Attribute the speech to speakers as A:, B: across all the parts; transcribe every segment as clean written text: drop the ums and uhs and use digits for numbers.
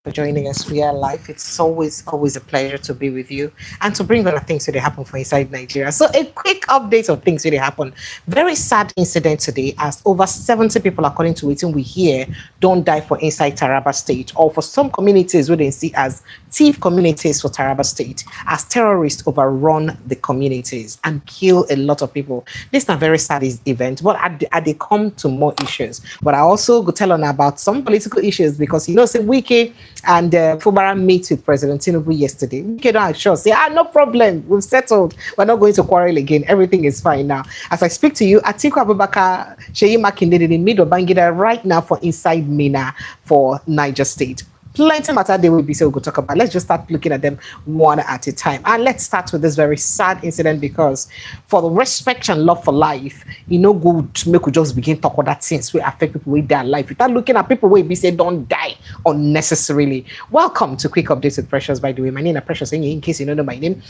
A: for joining us. We are live. It's always a pleasure to be with you and to bring other things that happen for inside Nigeria. So a quick update of things that happen. Very sad incident today as over 70 people, according to what we hear, don't die for inside Taraba State, or for some communities where they see as thief communities for Taraba State, as terrorists overrun the communities and kill a lot of people. This is a very sad event, but I they come to more issues. But I also go tell on about some political issues because say Wiki and Fubara meet with President Tinubu yesterday. Wiki don't assure, say, no problem, we've settled. We're not going to quarrel again. Everything is fine now. As I speak to you, Atiku Abubakar, Seyi Makinde in mid of Bangida right now for inside Mina for Niger State. Plenty matter they will be, so we'll talk about. Let's just start looking at them one at a time. And let's start with this very sad incident because for the respect and love for life, good to make we just begin talk about that things will affect people with their life. Without looking at people where we say don't die unnecessarily. Welcome to Quick Updates with Precious, by the way. My name is Precious, in case you don't know my name.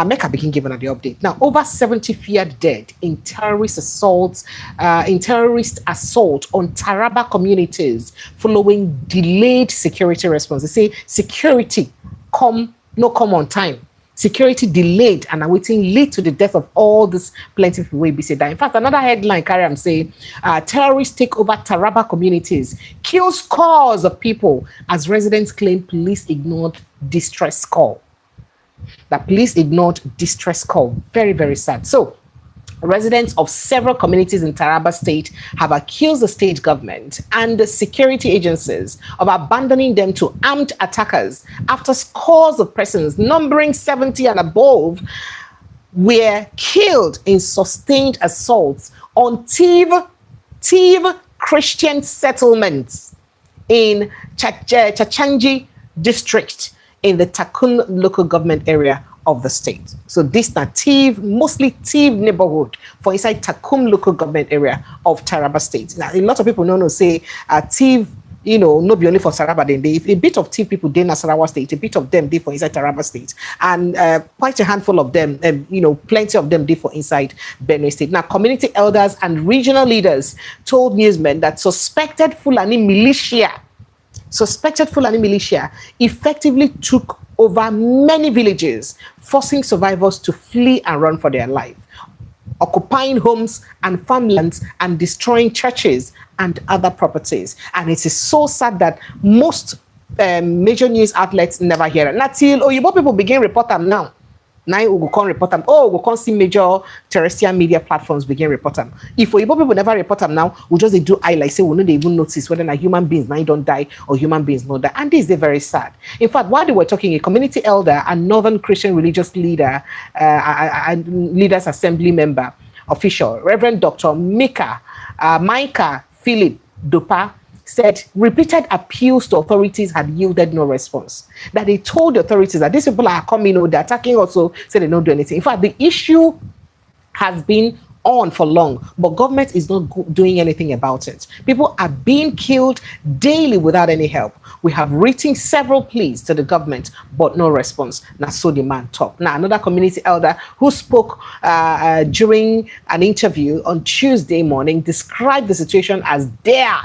A: Make a begin giving the update. Now, over 70 feared dead in terrorist assault on Taraba communities following delayed security response. They say security come on time. Security delayed and awaiting lead to the death of all this plenty of people will be said that. In fact, another headline carry am say terrorists take over Taraba communities, kill scores of people as residents claim police ignored distress call. That police ignored distress call. Very, very sad. So residents of several communities in Taraba State have accused the state government and the security agencies of abandoning them to armed attackers after scores of persons numbering 70 and above were killed in sustained assaults on Tiv Christian settlements in Chanchanji district in the Takun local government area of the state. So this native, mostly Tiv neighborhood for inside Takum local government area of Taraba State. Now, a lot of people don't know, say Tiv, not be only for Taraba, then they a bit of Tiv people in Nasarawa State, a bit of them they for inside Taraba State, and quite a handful of them, plenty of them they for inside Benue State. Now, community elders and regional leaders told newsmen that suspected Fulani militia effectively took over many villages, forcing survivors to flee and run for their life, occupying homes and farmlands and destroying churches and other properties. And it is so sad that most major news outlets never hear it. Not till Oyibo people begin report them now. Now we will report them. We can't see major terrestrial media platforms begin report them. If Oyibo people never report them now, we just do like say we don't even notice whether na human beings now don't die or human beings not die. And this is very sad. In fact, while they were talking, a community elder and Northern Christian religious leader and leaders assembly member official, Reverend Dr. Micah Philip Dopa, said repeated appeals to authorities had yielded no response. That they told the authorities that these people are coming, they're attacking also, say they don't do anything. In fact, the issue has been on for long, but government is not doing anything about it. People are being killed daily without any help. We have written several pleas to the government, but no response. Now, so the man talk. Now, another community elder who spoke during an interview on Tuesday morning described the situation as dire,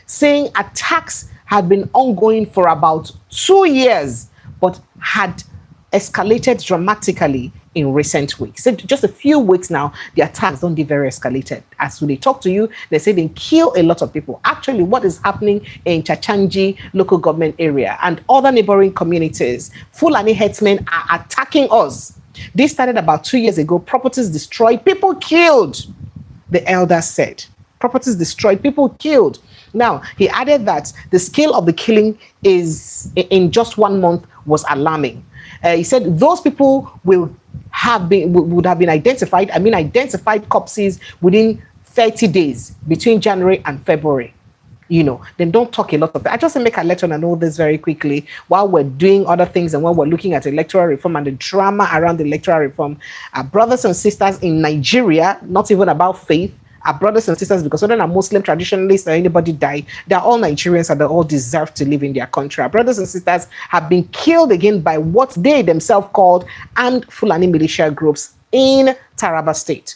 A: saying attacks had been ongoing for about 2 years, but had escalated dramatically in recent weeks. So just a few weeks now, the attacks don't be very escalated. As when they talk to you, they say they kill a lot of people. Actually, what is happening in Chanchanji local government area and other neighboring communities, Fulani headsmen are attacking us. This started about 2 years ago. Properties destroyed, people killed, the elder said. Properties destroyed, people killed. Now, he added that the scale of the killing is in just 1 month was alarming. He said those people would have been identified. Identified corpses within 30 days between January and February. Then don't talk a lot of that. I just make a letter and know this very quickly while we're doing other things and while we're looking at electoral reform and the drama around the electoral reform. Our brothers and sisters in Nigeria, not even about faith, our brothers and sisters, because whether they're Muslim traditionalists or anybody die, they're all Nigerians and they all deserve to live in their country. Our brothers and sisters have been killed again by what they themselves called armed Fulani militia groups in Taraba State.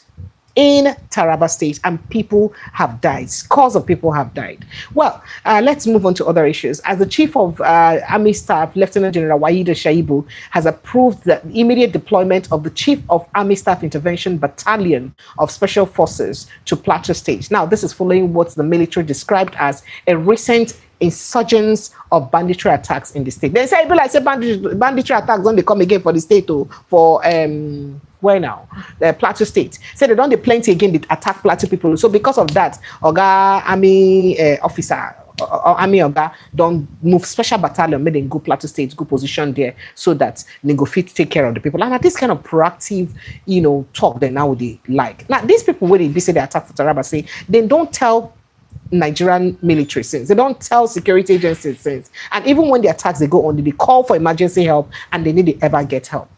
A: in Taraba State, and people have died. Scores of people have died. Well, let's move on to other issues. As the Chief of Army Staff, Lieutenant General Waida Shaibu, has approved the immediate deployment of the Chief of Army Staff Intervention Battalion of Special Forces to Plateau State. Now, this is following what the military described as a recent insurgence of banditry attacks in the state. They say, like, say banditry attacks don't they come again for the state, for where now? The Plateau State. Say they don't they plenty again, they attack Plateau people. So because of that, Oga Army officer or Army Oga don't move special battalion, make them go Plateau State, go position there so that they go fit take care of the people. And at this kind of proactive, talk they now they like. Now these people when they say they attack for Taraba, say they don't tell Nigerian military since. They don't tell security agencies since. And even when the attacks they go on, they call for emergency help and they need to ever get help.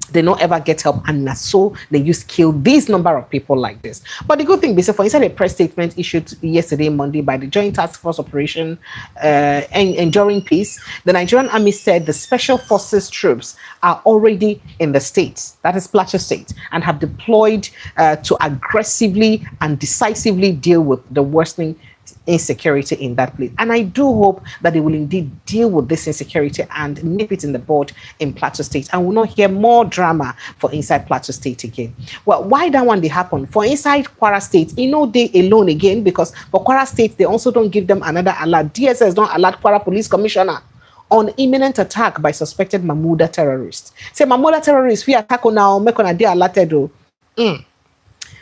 A: They don't ever get help, and so they used to kill this number of people like this. But the good thing, basically, inside a press statement issued yesterday, Monday, by the Joint Task Force Operation Enduring Peace, the Nigerian Army said the Special Forces troops are already in the state, that is Plateau State, and have deployed to aggressively and decisively deal with the worsening insecurity in that place. And I do hope that they will indeed deal with this insecurity and nip it in the bud in Plateau State, and we'll not hear more drama for inside Plateau State again. Well, why that one they happen? For inside Kwara State, they alone again, because for Kwara State, they also don't give them another alert. DSS don't alert Kwara Police Commissioner on imminent attack by suspected Mahmuda terrorists. Say Mahmuda terrorists, we attack on now, make on a day alerted.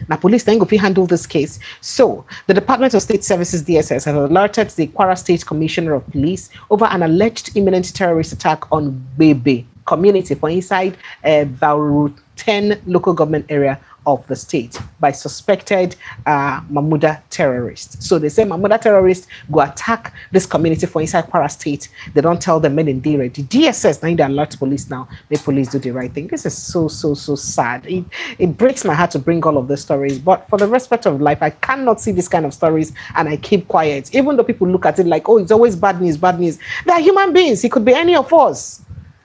A: Now, police then go handle this case. So, the Department of State Services DSS has alerted the Kwara State Commissioner of Police over an alleged imminent terrorist attack on Bebe community for inside Bauru 10 local government area of the state by suspected Mahmuda terrorists. So they say Mahmuda terrorists go attack this community for inside Kwara State. They don't tell them men in day ready. DSS now they alert police now. The police do the right thing. This is so sad. It breaks my heart to bring all of the stories, but for the respect of life, I cannot see this kind of stories and I keep quiet. Even though people look at it like, oh, it's always bad news, bad news. They are human beings. It could be any of us.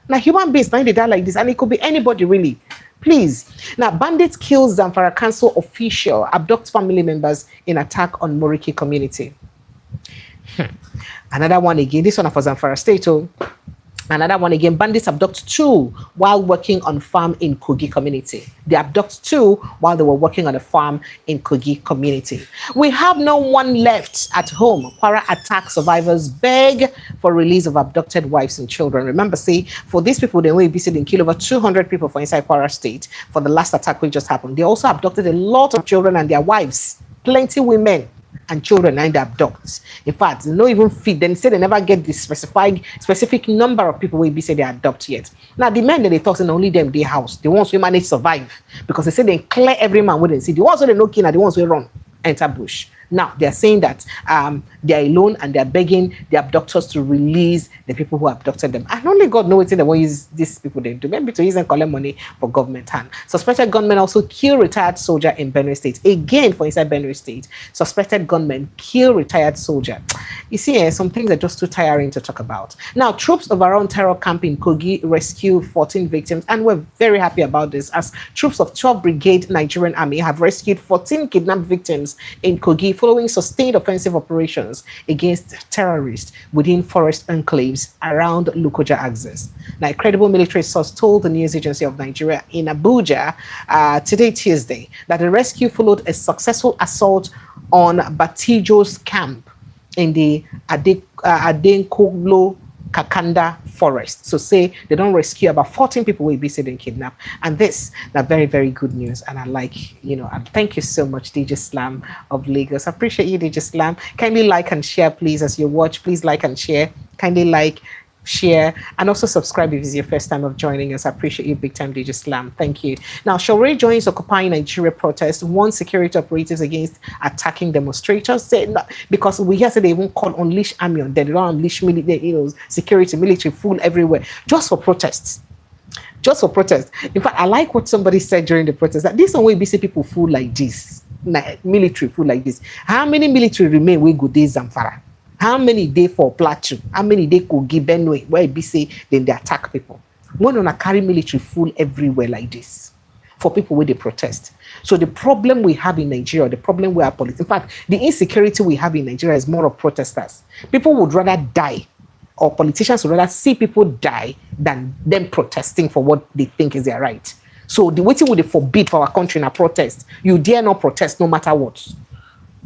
A: Now human beings now they die like this, and it could be anybody really. Please. Now, bandits kill Zamfara Council official, abduct family members in attack on Moriki community. Another one again. This one for Zamfara State. Another one again. Bandits abduct 2 while working on farm in Kogi community. They abduct 2 while they were working on a farm in Kogi community. We have no one left at home. Kwara attack survivors beg for release of abducted wives and children. Remember, say, for these people, they will be seen in Kīll over 200 people for inside Kwara State for the last attack which just happened. They also abducted a lot of children and their wives. Plenty women and children and abducts. In fact, they don't even fit. They say they never get the specific number of people will be say they adopt yet. Now the men that they talk to only them their house. The ones who manage survive because they say they clear every man wouldn't see. The ones who they no kin are the ones who run enter bush. Now they are saying that they are alone and they are begging the abductors to release the people who abducted them. And only God knows what they want use these people they do. Maybe to use and collect money for government hand. Suspected gunmen also kill retired soldier in Benue State. Again for inside Benue State. Suspected gunmen kill retired soldier. You see, some things are just too tiring to talk about. Now, troops of our own terror camp in Kogi rescued 14 victims, and we're very happy about this, as troops of 12th Brigade Nigerian Army have rescued 14 kidnapped victims in Kogi following sustained offensive operations against terrorists within forest enclaves around Lokoja axis. Now, a credible military source told the news agency of Nigeria in Abuja today, Tuesday, that the rescue followed a successful assault on Batijo's camp in the Adenkoglo Kakanda forest. So say they don't rescue about 14 people will be said and kidnapped. And this, that very, very good news. And I like, and thank you so much, DJ Slam of Lagos. I appreciate you, DJ Slam. Kindly like and share, please, as you watch. Please like and share. Kindly like, share, and also subscribe if it's your first time of joining us. I appreciate you big time, DJ Slam. Thank you. Now, Shawari joins occupying Nigeria protest, warns security operatives against attacking demonstrators. Say, because we hear say they won't call unleash army on them. They don't unleash security, military, full everywhere, just for protests. Just for protest. In fact, I like what somebody said during the protest, that this one will be say people full like this, military full like this. How many military remain we go days Zamfara? How many day for Plateau? How many day could give Benue where it be say then they attack people? One on a carry military full everywhere like this. for people where they protest. So the problem we have in Nigeria, the problem we are in fact, the insecurity we have in Nigeria is more of protesters. People would rather die, or politicians would rather see people die than them protesting for what they think is their right. So the waiting would they forbid for our country in a protest. You dare not protest no matter what.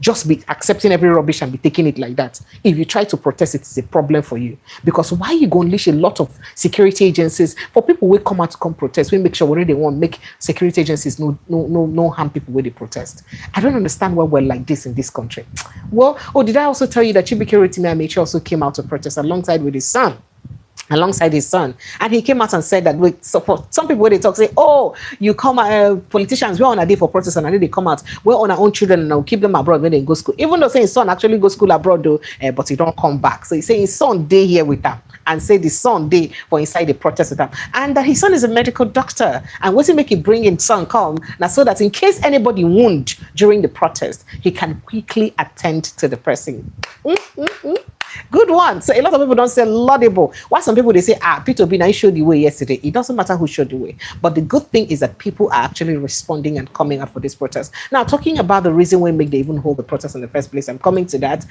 A: Just be accepting every rubbish and be taking it like that. If you try to protest, it's a problem for you. Because why you go unleash a lot of security agencies for people who come out to come protest? We make sure whatever they want, make security agencies no harm people where they protest. I don't understand why we're like this in this country. Well, did I also tell you that Chibuike Rotimi also came out to protest alongside his son? And he came out and said that so for some people when they talk say, oh, you come politicians, we're on a day for protest, and they come out, we're on our own children and we'll keep them abroad when they go school, even though saying his son actually go school abroad though, but he don't come back. So he say his son day here with them, and say the son day for inside the protest with them, and that his son is a medical doctor, and what's he make him bring his son come now, so that in case anybody wound during the protest, he can quickly attend to the person. Good one. So a lot of people don't say laudable. Why some people they say, Peter Obi, I showed the way yesterday. It doesn't matter who showed the way. But the good thing is that people are actually responding and coming up for this protest. Now, talking about the reason why they even hold the protest in the first place, I'm coming to that.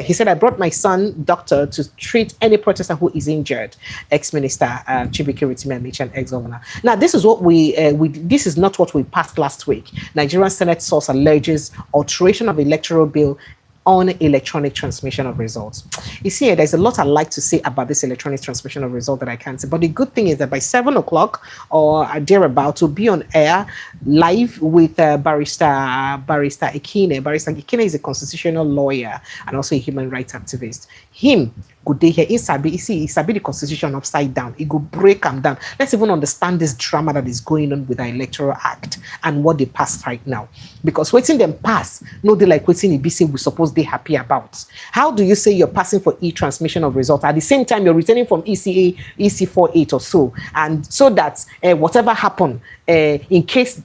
A: He said, I brought my son, doctor, to treat any protester who is injured. Ex-Minister Chibuike Rotimi, and ex-governor. Now, this is what this is not what we passed last week. Nigerian Senate source alleges alteration of electoral bill on electronic transmission of results. You see, there's a lot I like to say about this electronic transmission of results that I can't say. But the good thing is that by 7 o'clock or thereabout, to be on air live with Barrister Ikine. Barrister Ikine is a constitutional lawyer and also a human rights activist. Him, good day here. He sabi the constitution upside down. He go break them down. Let's even understand this drama that is going on with the Electoral Act and what they passed right now. Because waiting them pass, no, they like waiting EBC we suppose they happy about. How do you say you're passing for e-transmission of results at the same time you're returning from EC48 or so, and so that whatever happened in case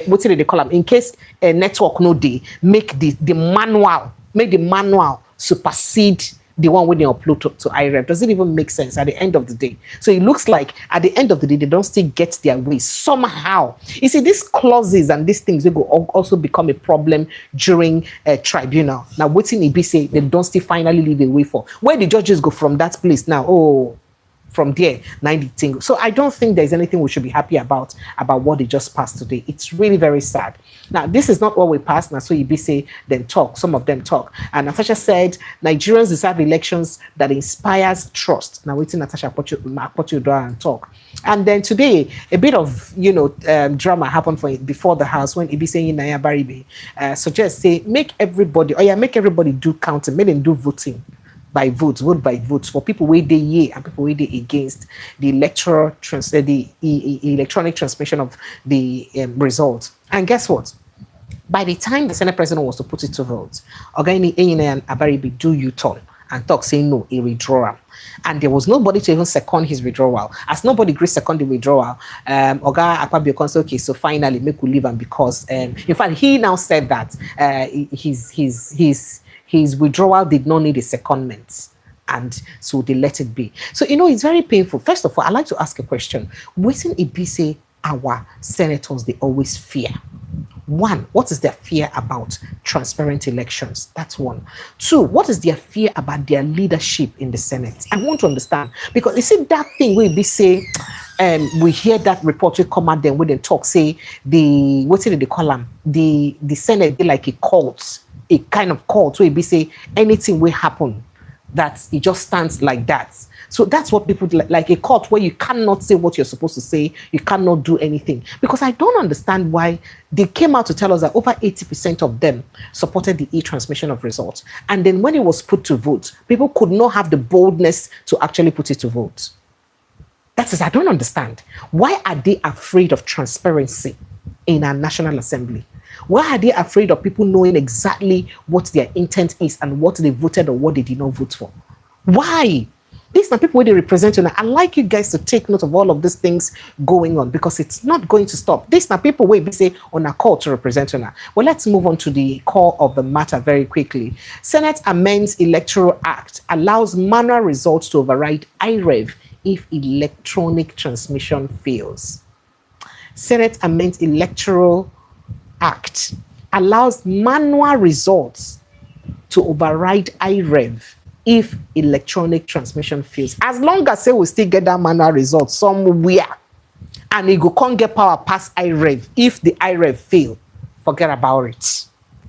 A: what do they call them? In case a network no day make the manual supersede the one when they upload to IREV. Does it even make sense at the end of the day? So it looks like at the end of the day, they don't still get their way somehow. You see, these clauses and these things, they will also become a problem during a tribunal. Now, waiting EB say they don't still finally leave a way for. Where the judges go from that place now? Oh, from there, 90 things. So I don't think there's anything we should be happy about what they just passed today. It's really very sad. Now, this is not what we passed. Now, so you be say, then talk. Some of them talk. And Natasha said, Nigerians deserve elections that inspires trust. Now, waiting Natasha put you and talk. And then today, a bit of, drama happened before the house when Ibi saying Naya Baribe suggests, say, make everybody do counting, make them do voting. Vote by votes for people where they yea and people where they against the electoral electronic transmission of the results. And guess what? By the time the Senate president was to put it to vote, Ogani Eyine and Abaribe do U-turn and talk saying no, a withdrawal. And there was nobody to even second his withdrawal. As nobody agreed second the withdrawal, Oga Akpabio said, okay, so finally make we leave, and because in fact he now said that his withdrawal did not need a secondment, and so they let it be. So, it's very painful. First of all, I'd like to ask a question. Waiting it say our senators, they always fear. One, what is their fear about transparent elections? That's one. Two, what is their fear about their leadership in the Senate? I want to understand, because you see that thing where we say, we hear that report will come out then when they talk, say, what did they call them? The Senate be like a cult. A kind of cult where we say anything will happen, that it just stands like that. So that's what people like a cult where you cannot say what you're supposed to say, you cannot do anything. Because I don't understand why they came out to tell us that over 80% of them supported the e-transmission of results. And then when it was put to vote, people could not have the boldness to actually put it to vote. That is, I don't understand. Why are they afraid of transparency in our National Assembly? Why are they afraid of people knowing exactly what their intent is and what they voted or what they did not vote for? Why? These are people where they represent you. I'd like you guys to take note of all of these things going on, because it's not going to stop. These are people where we say on a call to represent you. Well, let's move on to the core of the matter very quickly. Senate amends Electoral Act, allows manual results to override IREV if electronic transmission fails. Senate amends Electoral Act, allows manual results to override IREV if electronic transmission fails. As long as they will still get that manual result somewhere, and it go can't get power past IREV, if the IREV fail, forget about it.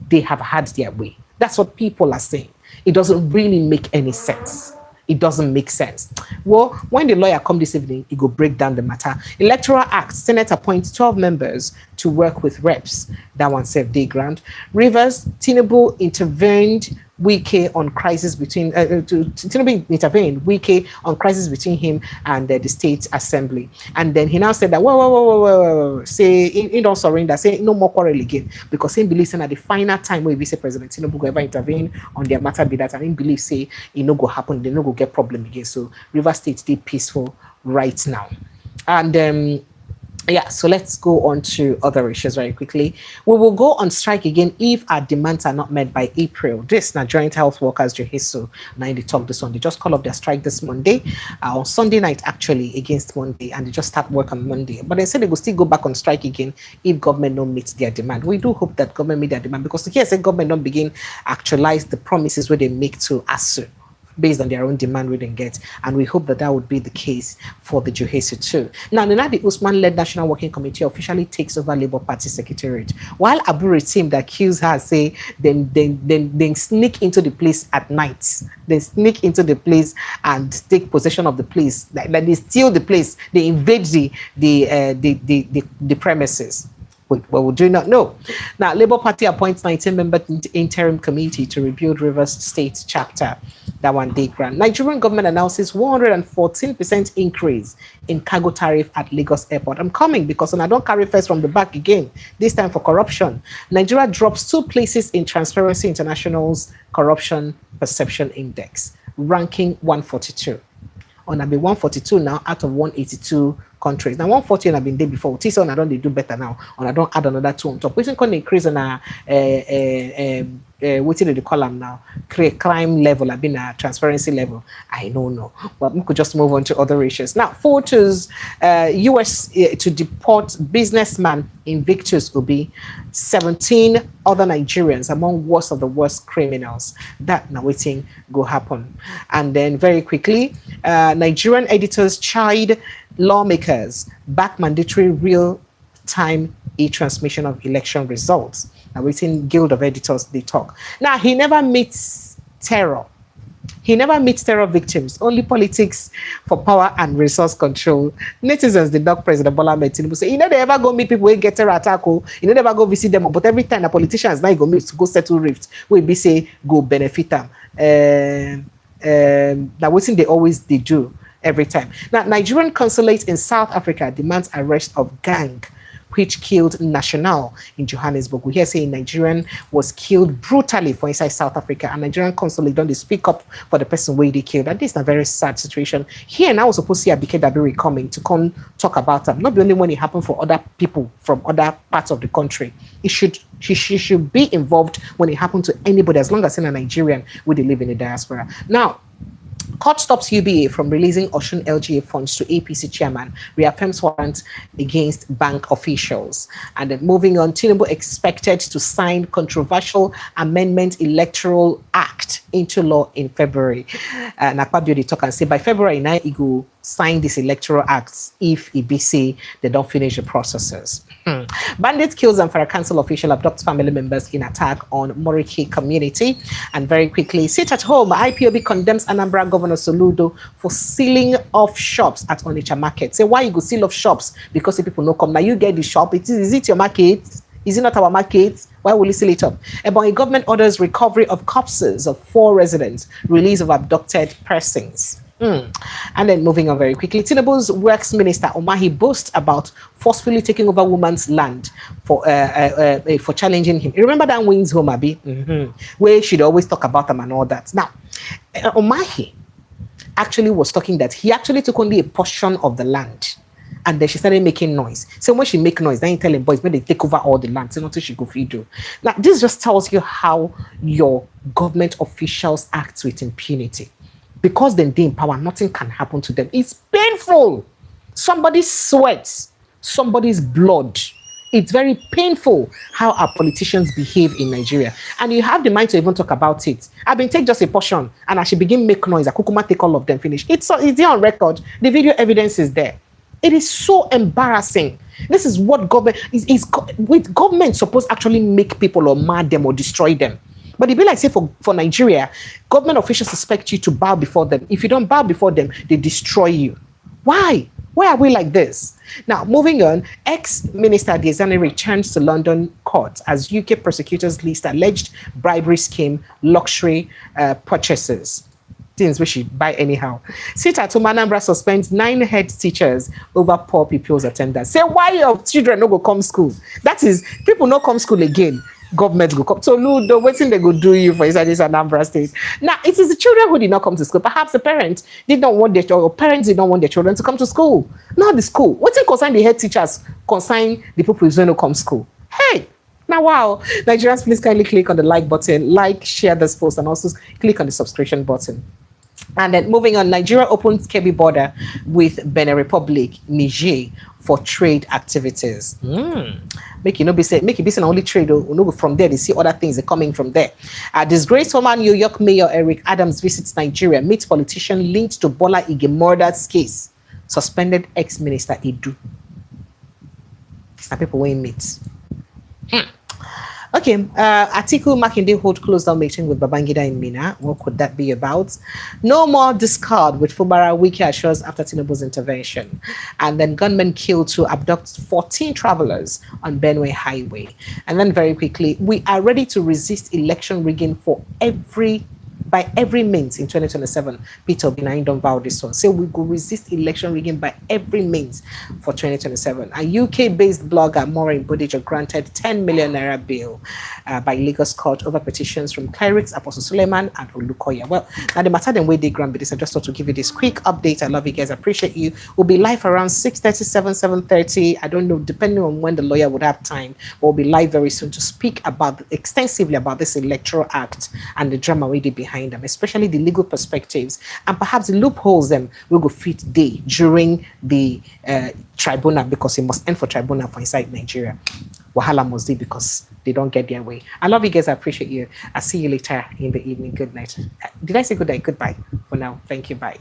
A: They have had their way. That's what people are saying. It doesn't really make any sense. It doesn't make sense. Well, when the lawyer come this evening, he go break down the matter. Electoral Act, Senate appoints 12 members to work with reps. That one saved day ground. Rivers, Tinubu intervened Wike on crisis between Tinubu intervened Wike on crisis between him and the State Assembly, and then he now said that whoa, say he don't surrender, say no more quarrel again, because he believes at the final time where Vice President Tinubu go ever intervene on their matter be that, and he believes say it no go happen, they no go get problem again. So River State stay peaceful right now, and yeah, so let's go on to other issues very quickly. We will go on strike again if our demands are not met by April. This now Joint Health Workers Juhisu. Now they talk this one. They just call off their strike this Monday, on Sunday night actually against Monday, and they just start work on Monday. But they said they will still go back on strike again if government don't meet their demand. We do hope that government meet their demand, because here say government don't begin actualize the promises where they make to ASU based on their own demand we didn't get, and we hope that that would be the case for the Juhesu too. Now, Nadi Usman-led National Working Committee officially takes over Labour Party Secretariat, while Abure team that accuse her say then sneak into the place at night. They sneak into the place and take possession of the place. Like they steal the place. They invade the premises. Well, we do not know. Now, Labour Party appoints 19-member interim committee to rebuild Rivers State chapter. That one day grant. Nigerian government announces 114% increase in cargo tariff at Lagos Airport. I'm coming because I don't carry first from the back again, this time for corruption. Nigeria drops 2 places in Transparency International's Corruption Perception Index, ranking 142. On be 142 now out of 182 countries. Now 140 have been there before. Tison I don't they do better now. And I don't add another 2 on top. We can increase on a what did they call them now? Crime level, I've been a transparency level. I don't know. But we could just move on to other issues. Now, photos, US to deport businessman Invictus Obi, 17 other Nigerians among worst of the worst criminals. That now waiting go happen. And then very quickly, Nigerian editors chide lawmakers back mandatory real-time e-transmission of election results. Now, waiting Guild of Editors, they talk. Now, he never meets terror. He never meets terror victims, only politics for power and resource control. Netizens, the dog President Bola Ahmed Tinubu say, you know, they ever go meet people who get terror attack, you know, never go visit them, but every time the politicians now go meet to go settle rifts, we be say, go benefit them. That waiting they do every time. Now, Nigerian consulate in South Africa demands arrest of gang which killed National in Johannesburg. We hear saying Nigerian was killed brutally for inside South Africa, and Nigerian consulate don't they speak up for the person where they killed. And this is a very sad situation. Here now we're supposed to see Abike Dabiri coming to come talk about them. Not the only when it happened for other people from other parts of the country. She should be involved when it happened to anybody, as long as in a Nigerian where they live in the diaspora. Now, court stops UBA from releasing Osun LGA funds to APC chairman, reaffirms warrant against bank officials. And then moving on, Tinubu expected to sign controversial amendment Electoral Act into law in February. Nakpabio they talk and say by February 9, he go sign this Electoral Acts if EBC they don't finish the processes. Bandits kills Zamfara Council official abduct family members in attack on Moriki community. And very quickly, sit at home. IPOB condemns Anambra Governor Soludo for sealing off shops at Onitsha market. Say why you go seal off shops? Because if people no come now, you get the shop. Is it your market? Is it not our market? Why will you seal it up? Ebonyi government orders recovery of corpses of 4 residents, release of abducted persons. And then moving on very quickly, Tinubu's Works Minister Omahi boasts about forcefully taking over woman's land for challenging him. You remember that Wings Home, Abi? Where she'd always talk about them and all that. Now, Omahi actually was talking that he actually took only a portion of the land. And then she started making noise. So when she make noise, then you tell him, boys, when they take over all the land, so nothing she go feed you. Now, this just tells you how your government officials act with impunity. Because then they in power, nothing can happen to them. It's painful. Somebody sweats somebody's blood. It's very painful how our politicians behave in Nigeria. And you have the mind to even talk about it. I've been take just a portion and I should begin make noise. I could take all of them finish. It's there on record. The video evidence is there. It is so embarrassing. This is what government is with government supposed to actually make people or mad them or destroy them. But it be like say for Nigeria, government officials expect you to bow before them. If you don't bow before them, they destroy you. Why? Why are we like this? Now, moving on, ex-minister Diezani returns to London court as UK prosecutors list alleged bribery scheme, luxury purchases. Things we should buy anyhow. Sita to Manambra suspends 9 head teachers over poor pupils' attendance. Say, why your children no go come school? That is, people no come school again. Government go come. So, Ludo, waiting they go do you for inside this Anambra State. Now, it is the children who did not come to school. Perhaps the parents did not want their children, or parents did not want their children to come to school. Not the school. What's it concern the head teachers? Concern the people who don't come to school. Hey! Now, wow. Nigerians, please kindly click on the like button, like, share this post, and also click on the subscription button. And then moving on, Nigeria opens Kebbi border with Benin Republic, Niger, for trade activities. Make it be saying only trade. From there, they see other things are coming from there. Disgraced former New York Mayor Eric Adams visits Nigeria, meets politician linked to Bola Ige murders case. Suspended ex-minister Edu. It's not people we meet. Okay, Atiku Makinde hold close down meeting with Babangida in Mina. What could that be about? No more discard with Fubara Wiki assures after Tinubu's intervention. And then gunmen killed to abduct 14 travelers on Benue Highway. And then very quickly, we are ready to resist election rigging by every means in 2027. Peter Obi don't vow this one. Say we go resist election rigging by every means for 2027. A UK-based blogger, Maureen Bodiger, granted 10 million naira bail by Lagos court over petitions from clerics Apostle Suleiman and Olukoya. Well, now the matter then way they grant this. I just thought to give you this quick update. I love you guys. I appreciate you. We'll be live around 6:37, 7:30. I don't know, depending on when the lawyer would have time. But we'll be live very soon to speak extensively about this Electoral Act and the drama we did behind them, especially the legal perspectives and perhaps the loopholes them will go fit day during the tribunal, because it must end for tribunal for inside Nigeria. Wahala must be because they don't get their way. I love you guys. I appreciate you. I'll see you later in the evening. Good night. Did I say good night? Goodbye for now. Thank you. Bye.